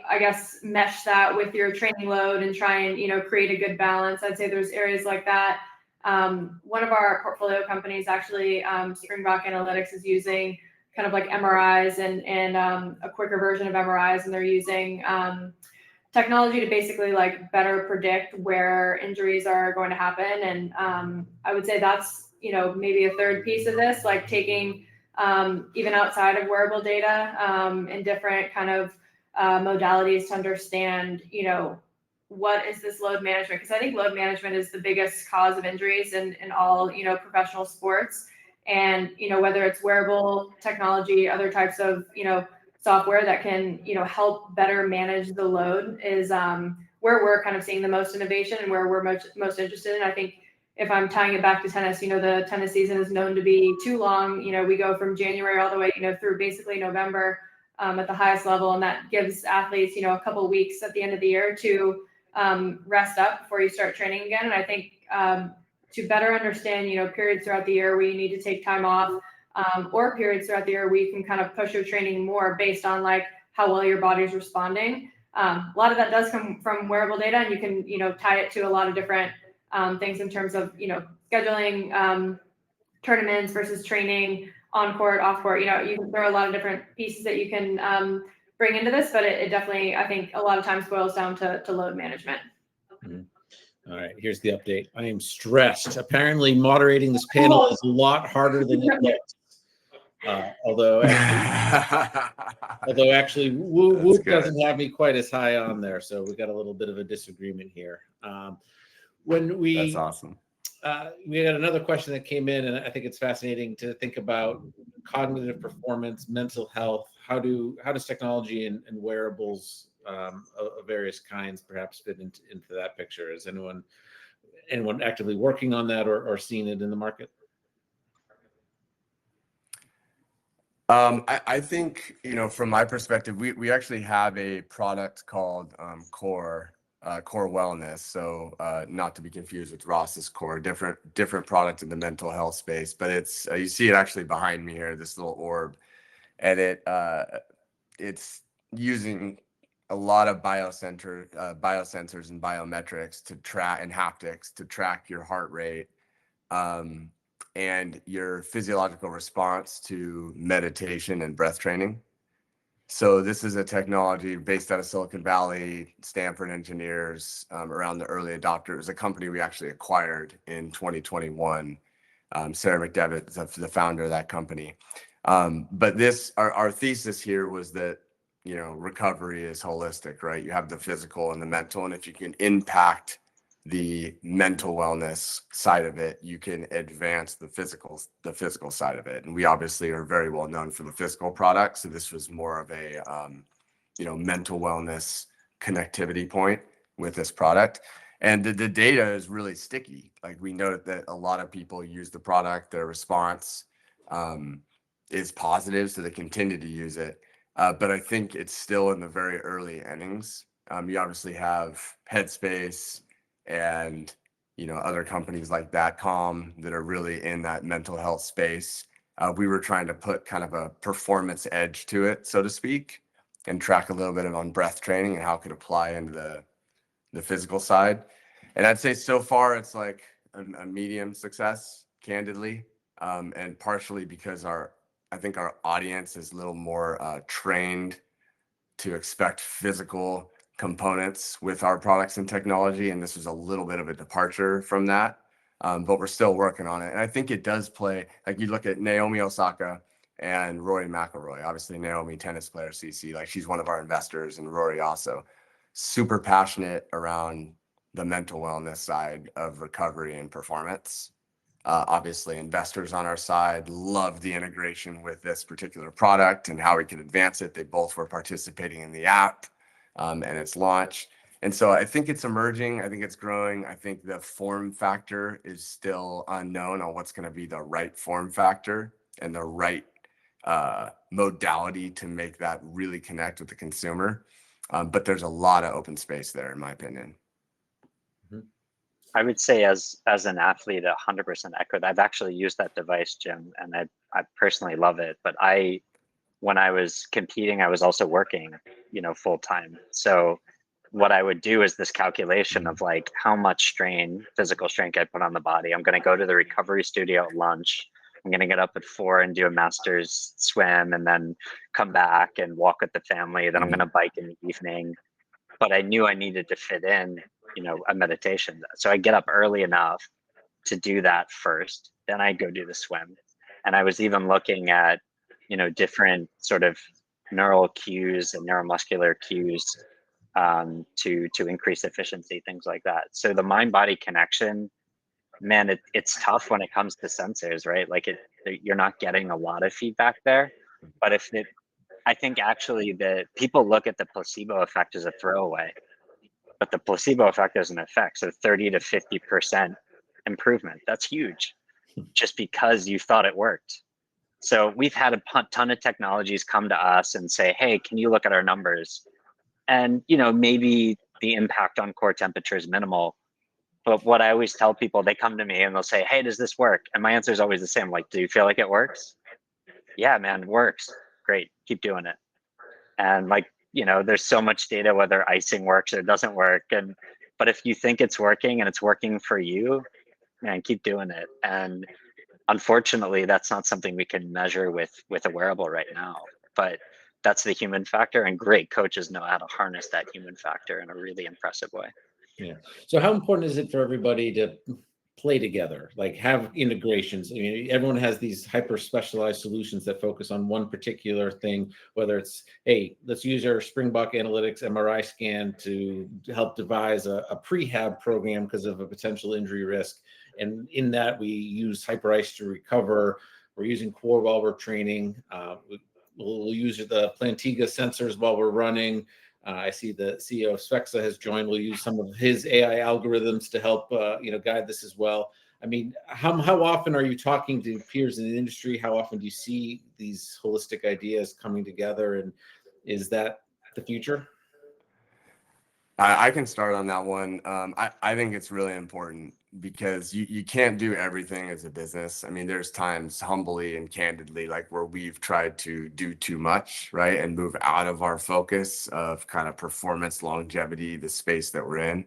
I guess mesh that with your training load and try and, you know, create a good balance. I'd say there's areas like that. One of our portfolio companies actually, Springbok Analytics, is using kind of like MRIs and a quicker version of MRIs, and they're using technology to basically like better predict where injuries are going to happen. And I would say that's, you know, maybe a third piece of this, like taking even outside of wearable data and different kind of modalities to understand, you know, what is this load management? Because I think load management is the biggest cause of injuries in all, you know, professional sports. And, you know, whether it's wearable technology, other types of, you know, software that can, you know, help better manage the load is where we're kind of seeing the most innovation and where we're most interested in. I think if I'm tying it back to tennis, you know, the tennis season is known to be too long. You know, we go from January all the way, you know, through basically November at the highest level. And that gives athletes, you know, a couple weeks at the end of the year to rest up before you start training again. And I think to better understand, you know, periods throughout the year where you need to take time off, or periods throughout the year where you can kind of push your training more based on like how well your body's responding. A lot of that does come from wearable data, and you can, you know, tie it to a lot of different things in terms of, you know, scheduling tournaments versus training on court, off court. You know, there are a lot of different pieces that you can bring into this, but it definitely, I think, a lot of times boils down to load management. Mm-hmm. All right, here's the update. I am stressed. Apparently, moderating this panel is a lot harder than it looks. Although actually, Whoop doesn't have me quite as high on there, so we got a little bit of a disagreement here. That's awesome. We had another question that came in, and I think it's fascinating to think about cognitive performance, mental health. How does technology and wearables of various kinds perhaps fit into that picture? Is anyone actively working on that or seeing it in the market? I think, you know, from my perspective, we actually have a product called Core Wellness. So not to be confused with Ross's Core, different product in the mental health space. But it's you see it actually behind me here, this little orb, and it's using a lot of biosensors and biometrics to track, and haptics to track your heart rate. And your physiological response to meditation and breath training. So this is a technology based out of Silicon Valley, Stanford engineers, around the early adopters, a company we actually acquired in 2021. Sarah McDevitt is the founder of that company. But our thesis here was that, you know, recovery is holistic, right? You have the physical and the mental, and if you can impact the mental wellness side of it, you can advance the physical side of it. And we obviously are very well known for the physical products. So this was more of a, you know, mental wellness connectivity point with this product. And the data is really sticky. Like, we know that a lot of people use the product, their response is positive, so they continue to use it. But I think it's still in the very early innings. You obviously have Headspace and, you know, other companies like Calm that are really in that mental health space. We were trying to put kind of a performance edge to it, so to speak, and track a little bit on breath training and how it could apply into the physical side. And I'd say so far it's like a medium success, candidly, and partially because I think our audience is a little more trained to expect physical components with our products and technology, and this was a little bit of a departure from that, but we're still working on it. And I think it does play, like, you look at Naomi Osaka and Rory McIlroy. Obviously Naomi, tennis player, Cici, like, she's one of our investors, and Rory also super passionate around the mental wellness side of recovery and performance. Obviously investors on our side love the integration with this particular product and how we can advance it. They both were participating in the app and its launch. And so I think it's emerging. I think it's growing. I think the form factor is still unknown on what's going to be the right form factor and the right modality to make that really connect with the consumer. But there's a lot of open space there, in my opinion. I would say as an athlete, 100% echo that. I've actually used that device, Jim, and I personally love it. But when I was competing, I was also working, full time. So what I would do is this calculation of like how much physical strain I put on the body. I'm going to go to the recovery studio at lunch. I'm going to get up at 4 and do a master's swim and then come back and walk with the family. Then I'm going to bike in the evening. But I knew I needed to fit in, a meditation. So I get up early enough to do that first. Then I go do the swim. And I was even looking at, different sort of neural cues and neuromuscular cues to increase efficiency, things like that. So the mind-body connection, man, it's tough when it comes to sensors, right? Like you're not getting a lot of feedback there. But I think actually that people look at the placebo effect as a throwaway, but the placebo effect is an effect. So 30 to 50% improvement. That's huge, just because you thought it worked. So we've had a ton of technologies come to us and say, hey, can you look at our numbers? And, maybe the impact on core temperature is minimal. But what I always tell people, they come to me and they'll say, hey, does this work? And my answer is always the same. Like, do you feel like it works? Yeah, man, it works. Great. Keep doing it. And like, there's so much data whether icing works or doesn't work. But if you think it's working and it's working for you, man, keep doing it. And unfortunately, that's not something we can measure with a wearable right now. But that's the human factor, and great coaches know how to harness that human factor in a really impressive way. Yeah. So how important is it for everybody to play together, like have integrations? I mean, everyone has these hyper specialized solutions that focus on one particular thing, whether it's, hey, let's use our Springbok Analytics MRI scan to help devise a prehab program because of a potential injury risk. And in that, we use Hyperice to recover. We're using Core while we're training. We'll use the Plantiga sensors while we're running. I see the CEO of Spexa has joined. We'll use some of his AI algorithms to help, guide this as well. I mean, how often are you talking to peers in the industry? How often do you see these holistic ideas coming together? And is that the future? I can start on that one. I think it's really important because you can't do everything as a business. I mean, there's times humbly and candidly, like where we've tried to do too much, right? And move out of our focus of kind of performance, longevity, the space that we're in.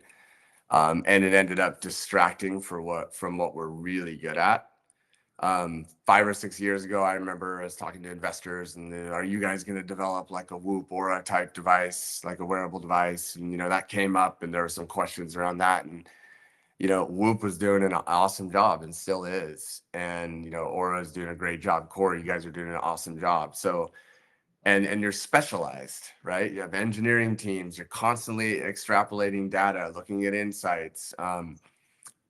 And it ended up distracting from what we're really good at. 5 or 6 years ago, I remember I was talking to investors and are you guys going to develop like a Whoop Aura type device, like a wearable device? And, that came up and there were some questions around that. And, Whoop was doing an awesome job and still is. And, Aura is doing a great job. Core, you guys are doing an awesome job. So, and you're specialized, right? You have engineering teams, you're constantly extrapolating data, looking at insights.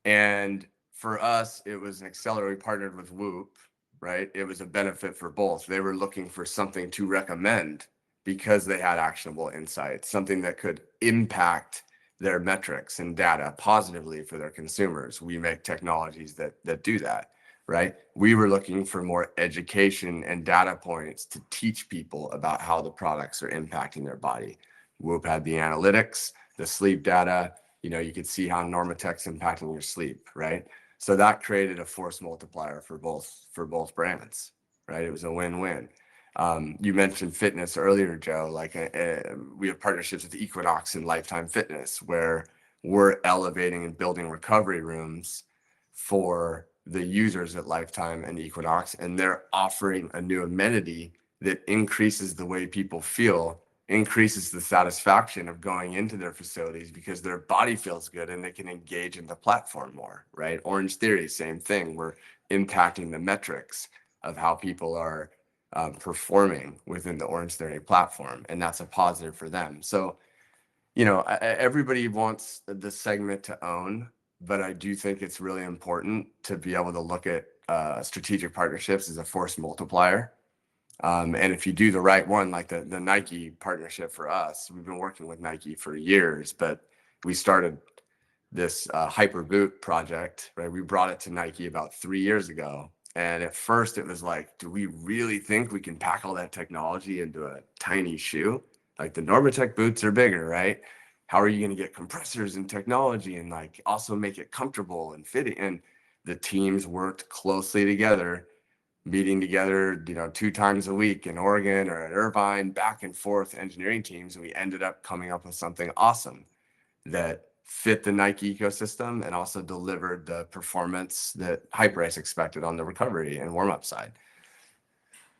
And for us, it was an accelerator. We partnered with Whoop, right? It was a benefit for both. They were looking for something to recommend because they had actionable insights, something that could impact their metrics and data positively for their consumers. We make technologies that do that, right? We were looking for more education and data points to teach people about how the products are impacting their body. Whoop had the analytics, the sleep data. You could see how Normatec's impacting your sleep, right? So that created a force multiplier for both brands, right? It was a win-win. You mentioned fitness earlier, Joe. Like we have partnerships with Equinox and Lifetime Fitness, where we're elevating and building recovery rooms for the users at Lifetime and Equinox, and they're offering a new amenity that increases the way people feel, increases the satisfaction of going into their facilities because their body feels good and they can engage in the platform more, right? Orange Theory, same thing. We're impacting the metrics of how people are performing within the Orange Theory platform, and that's a positive for them. So, everybody wants the segment to own, but I do think it's really important to be able to look at strategic partnerships as a force multiplier. And if you do the right one, like the Nike partnership for us, we've been working with Nike for years, but we started this Hyper Boot project, right? We brought it to Nike about 3 years ago, And at first it was like, do we really think we can pack all that technology into a tiny shoe? Like the Normatec boots are bigger, right? How are you going to get compressors and technology and like also make it comfortable and fitting? And the teams worked closely together, meeting together, 2 times a week in Oregon or at Irvine, back and forth engineering teams. And we ended up coming up with something awesome that fit the Nike ecosystem and also delivered the performance that Hyperice expected on the recovery and warm-up side.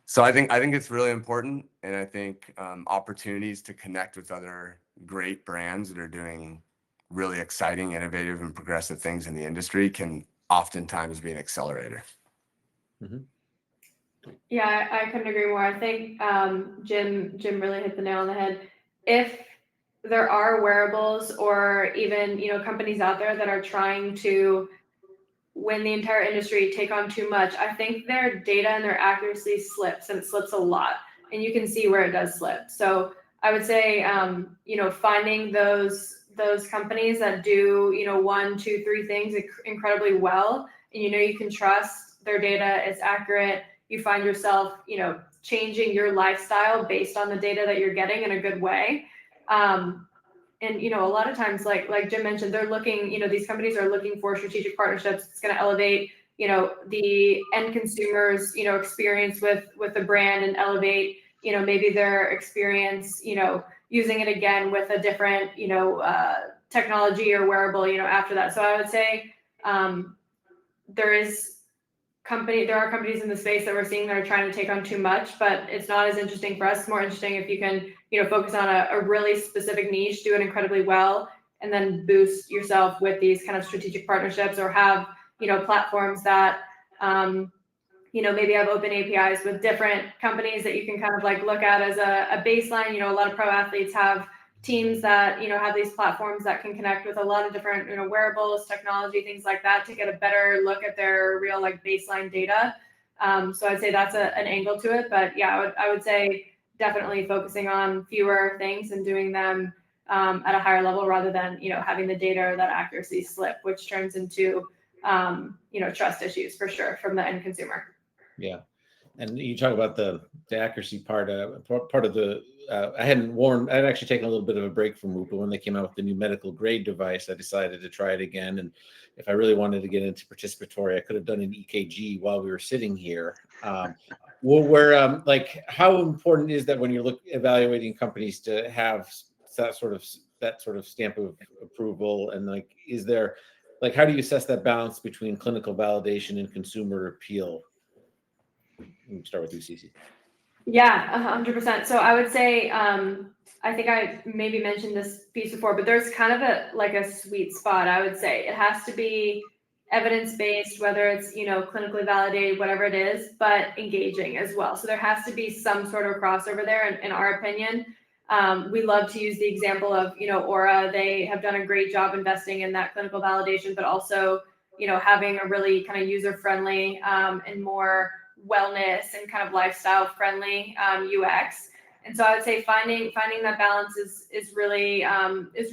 So I think it's really important, and I think opportunities to connect with other great brands that are doing really exciting, innovative, and progressive things in the industry can oftentimes be an accelerator. Mhm. Yeah, I couldn't agree more. I think Jim really hit the nail on the head. If there are wearables or even companies out there that are trying to win the entire industry, take on too much, I think their data and their accuracy slips, and it slips a lot, and you can see where it does slip. So I would say finding those companies that do 1, 2, 3 things incredibly well, and you can trust their data is accurate. You find yourself changing your lifestyle based on the data that you're getting in a good way. And a lot of times, like Jim mentioned, they're looking, these companies are looking for strategic partnerships. It's going to elevate, the end consumers, experience with the brand, and elevate, maybe their experience, using it again with a different, technology or wearable, after that. So I would say there are companies in the space that we're seeing that are trying to take on too much, but it's not as interesting for us. It's more interesting if you can, focus on a really specific niche, do it incredibly well, and then boost yourself with these kind of strategic partnerships, or have, platforms that, maybe have open APIs with different companies that you can kind of like look at as a baseline. A lot of pro athletes have teams that have these platforms that can connect with a lot of different wearables, technology, things like that, to get a better look at their real baseline data. So I'd say that's an angle to it. But yeah, I would say definitely focusing on fewer things and doing them at a higher level, rather than having the data or that accuracy slip, which turns into trust issues for sure from the end consumer. Yeah. And you talk about the accuracy part. Part of the I had actually taken a little bit of a break from Whoop, but when they came out with the new medical grade device, I decided to try it again. And if I really wanted to get into participatory, I could have done an EKG while we were sitting here. How important is that when you're evaluating companies to have that sort of stamp of approval? And is there how do you assess that balance between clinical validation and consumer appeal? Let me start with you, Cici. Yeah, 100%. So I would say, I think I maybe mentioned this piece before, but there's kind of a sweet spot. I would say it has to be evidence-based, whether it's, clinically validated, whatever it is, but engaging as well. So there has to be some sort of crossover there, in our opinion. We love to use the example of, Aura. They have done a great job investing in that clinical validation, but also, having a really kind of user-friendly and more wellness and kind of lifestyle friendly UX. And so I would say finding that balance is really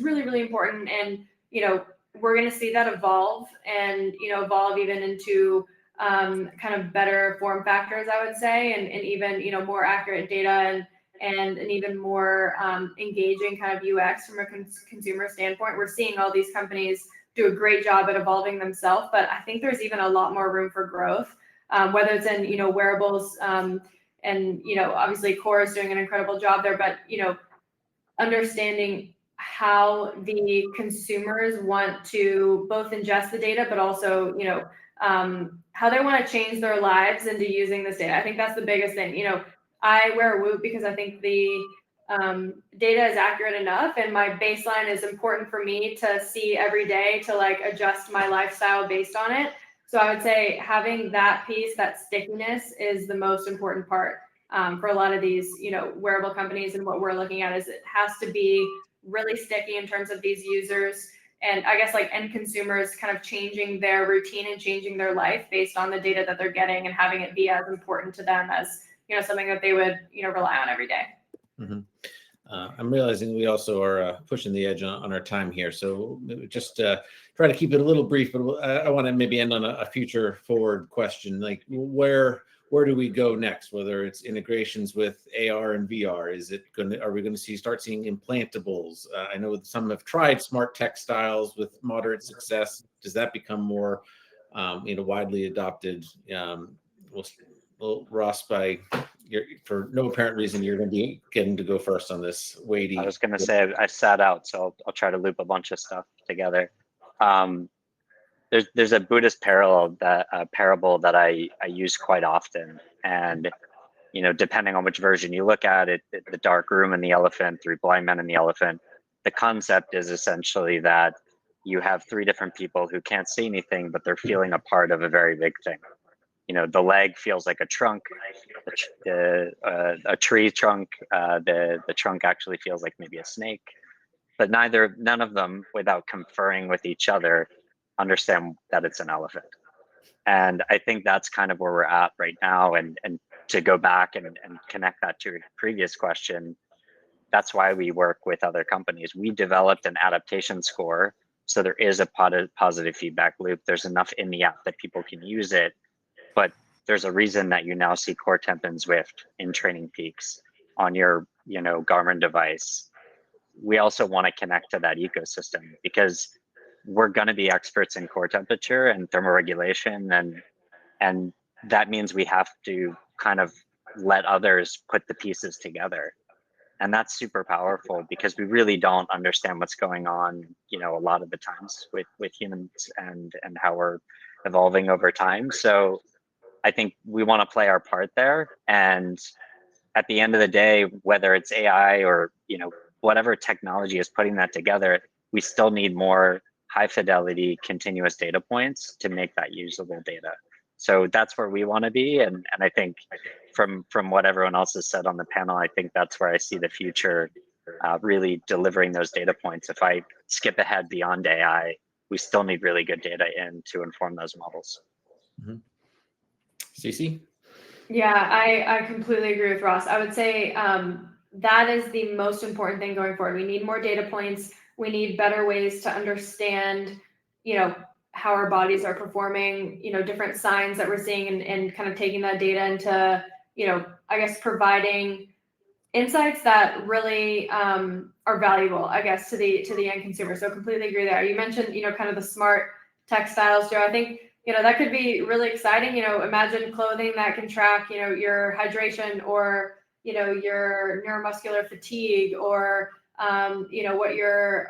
really important. And we're going to see that evolve and evolve even into kind of better form factors, I would say, and even more accurate data and an even more engaging kind of UX from a consumer standpoint. We're seeing all these companies do a great job at evolving themselves, but I think there's even a lot more room for growth. Whether it's in wearables, and obviously Core is doing an incredible job there, but understanding how the consumers want to both ingest the data, but also how they want to change their lives into using this data. I think that's the biggest thing. I wear a Whoop because I think the data is accurate enough, and my baseline is important for me to see every day to adjust my lifestyle based on it. So I would say having that piece, that stickiness, is the most important part for a lot of these, wearable companies. And what we're looking at is it has to be really sticky in terms of these users, and I guess end consumers kind of changing their routine and changing their life based on the data that they're getting, and having it be as important to them as something that they would rely on every day. Mm-hmm. I'm realizing we also are pushing the edge on our time here, so just try to keep it a little brief. But I want to maybe end on a future forward question, like where do we go next? Whether it's integrations with AR and VR, are we going to start seeing implantables? I know some have tried smart textiles with moderate success. Does that become more, widely adopted? Well, Ross, for no apparent reason, you're going to be getting to go first on this weighty. I was going to say I sat out, so I'll try to loop a bunch of stuff together. There's a Buddhist parable that I use quite often, and depending on which version you look at it, the dark room and the elephant, three blind men and the elephant. The concept is essentially that you have three different people who can't see anything, but they're feeling a part of a very big thing. The leg feels like a trunk, a tree trunk. The trunk actually feels like maybe a snake, but none of them, without conferring with each other, understand that it's an elephant. And I think that's kind of where we're at right now. And to go back and connect that to your previous question, that's why we work with other companies. We developed an adaptation score, so there is a positive feedback loop. There's enough in the app that people can use it. But there's a reason that you now see Core Temp and Zwift in Training Peaks on your, Garmin device. We also want to connect to that ecosystem because we're going to be experts in core temperature and thermoregulation, and that means we have to kind of let others put the pieces together. And that's super powerful because we really don't understand what's going on, a lot of the times with humans and how we're evolving over time. So I think we want to play our part there. And at the end of the day, whether it's AI or, whatever technology is putting that together, we still need more high fidelity continuous data points to make that usable data. So that's where we want to be. And I think from what everyone else has said on the panel, I think that's where I see the future really delivering those data points. If I skip ahead beyond AI, we still need really good data in to inform those models. Mm-hmm. Cici? Yeah, I completely agree with Ross. I would say that is the most important thing going forward. We need more data points. We need better ways to understand, how our bodies are performing, different signs that we're seeing and kind of taking that data into, I guess, providing insights that really are valuable, I guess, to the end consumer. So completely agree there. You mentioned, kind of the smart textiles, Joe. I think, that could be really exciting. Imagine clothing that can track, your hydration or, your neuromuscular fatigue or, what your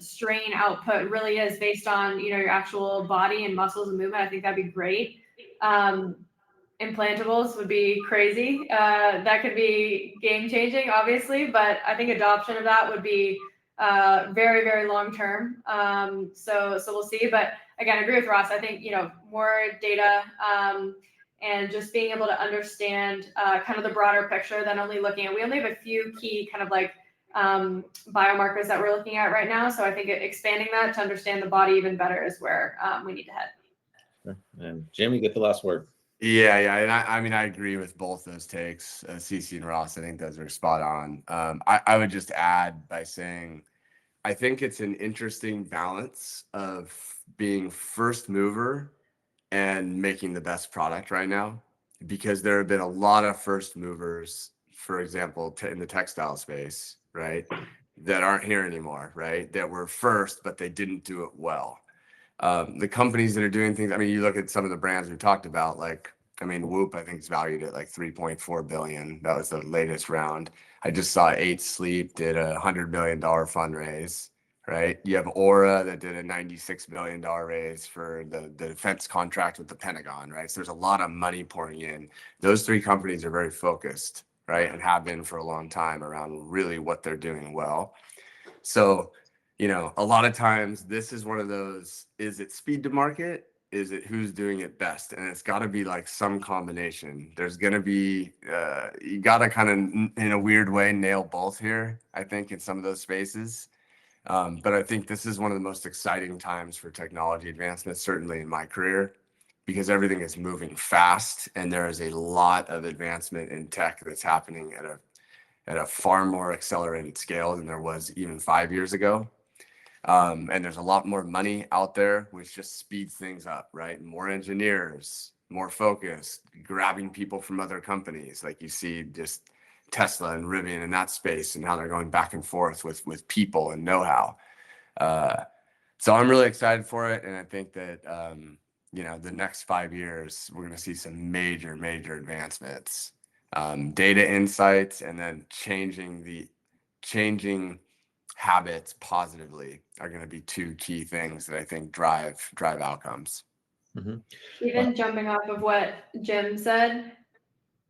strain output really is based on, your actual body and muscles and movement. I think that'd be great. Implantables would be crazy. That could be game changing, obviously, but I think adoption of that would be very, very long term. So we'll see. But again, I agree with Ross. I think, more data and just being able to understand kind of the broader picture than only looking at, we only have a few key kind of like biomarkers that we're looking at right now. So I think expanding that to understand the body even better is where we need to head. Sure. And Jim, you get the last word. Yeah. And I agree with both those takes, Cici and Ross. I think those are spot on. I would just add by saying, I think it's an interesting balance of being first mover and making the best product right now, because there have been a lot of first movers, for example, in the textile space, right, that aren't here anymore, right, that were first, but they didn't do it well. The companies that are doing things, you look at some of the brands we talked about, Whoop, I think is valued at like 3.4 billion. That was the latest round. I just saw 8 Sleep did a $100 million fundraise, right? You have Aura that did a $96 million raise for the defense contract with the Pentagon, right? So there's a lot of money pouring in. Those 3 companies are very focused, right? And have been for a long time around really what they're doing well. So, a lot of times this is one of those, is it speed to market? Is it who's doing it best? And it's got to be like some combination. There's going to be, you got to kind of, in a weird way, nail both here, I think, in some of those spaces. But I think this is one of the most exciting times for technology advancement, certainly in my career, because everything is moving fast and there is a lot of advancement in tech that's happening at a far more accelerated scale than there was even 5 years ago. And there's a lot more money out there, which just speeds things up, right? More engineers, more focus, grabbing people from other companies. Like you see just Tesla and Rivian in that space and how they're going back and forth with people and know-how. So I'm really excited for it. And I think that, the next 5 years, we're going to see some major advancements, data insights, and then changing habits positively are going to be two key things that I think drive outcomes. Mm-hmm. Even jumping off of what Jim said,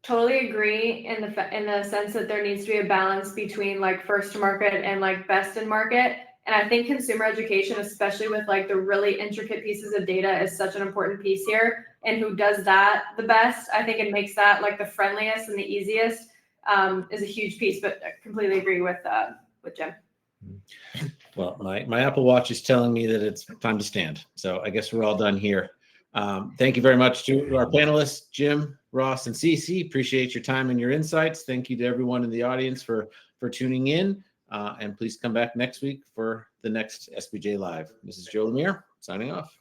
totally agree in the sense that there needs to be a balance between like first to market and like best in market. And I think consumer education, especially with like the really intricate pieces of data, is such an important piece here. And who does that the best, I think it makes that like the friendliest and the easiest, is a huge piece. But I completely agree with Jim. Well, my Apple Watch is telling me that it's time to stand. So I guess we're all done here. Thank you very much to our panelists, Jim, Ross, and Cici. Appreciate your time and your insights. Thank you to everyone in the audience for tuning in. And please come back next week for the next SBJ Live. This is Joe Lemire signing off.